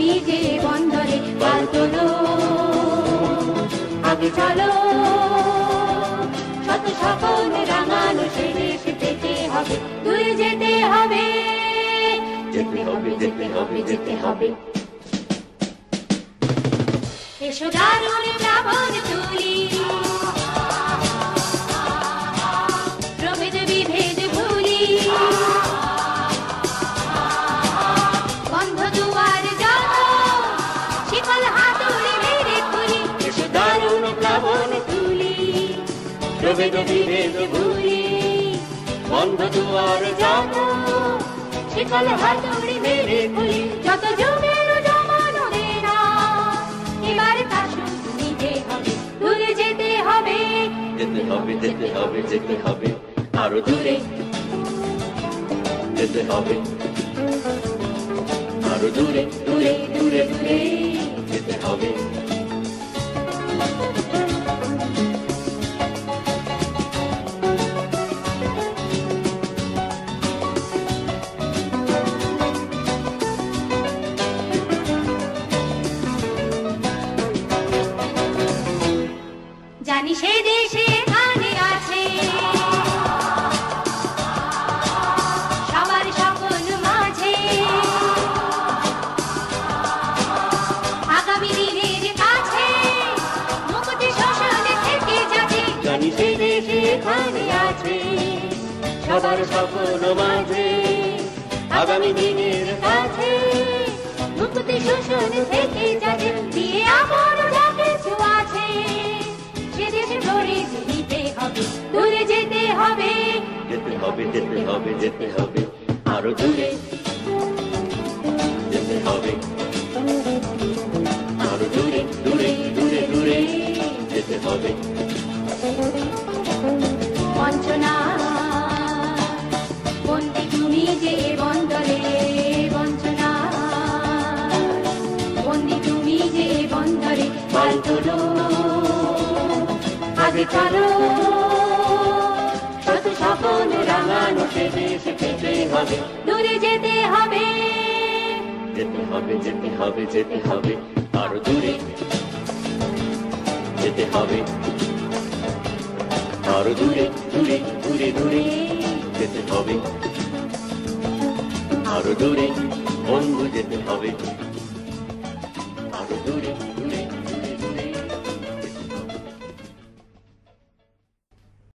তুমি যে বন্ধনে পাল তোলো আগে চলো শত স্বপ্ন রাঙানো সে দেশে যেতে হবে দূরে যেতে হবে যেতে হবে যেতে হবে যেতে হবে এসো দারুণ প্লাবন তুলি প্রভেদ বিভেদ ভুলি বন্ধ দুয়ার যত শিকল হাতুড়ি মেরে খুলি এসো দারুণ প্লাবন তুলি প্রভেদ বিভেদ ভুলি বন্ধ দুয়ার যত শিকল হাতুড়ি মেরে খুলি যত যুগের জমানো দেনা এবার তা শুধু নিতে হবে দূরে যেতে হবে যেতে হবে যেতে হবে যেতে হবে আরো দূরে যেতে হবে আরো দূরে দূরে দূরে দূরে যেতে হবে জানি সে দেশে এখানে আছে সবার সকল মাঝে আগামী দিনের কাছে মুক্তি শোষণ থেকে যাবে জানি সে দেশে এখানে আছে সবার সকল মাঝে আগামী দিনের কাছে মুক্তি শোষণ থেকে যাবে দিয়ে আমার যা কিছু আছে দূরে যেতে হবে যেতে হবে যেতে হবে যেতে হবে আরো দূরে যেতে হবে আরো দূরে দূরে দূরে দূরে যেতে হবে বঞ্চনা বন্দি তুমি যে বন্দরে বঞ্চনা বন্দি তুমি যে বন্দরে পাল তোলো আগে চলো শত স্বপ্ন রাঙানো সে দেশে যেতে হবে দূরে যেতে হবে যেতে হবে যেতে হবে যেতে হবে আরো দূরে যেতে হবে আরো দূরে দূরে দূরে দূরে যেতে হবে আরো দূরে বন্ধু যেতে হবে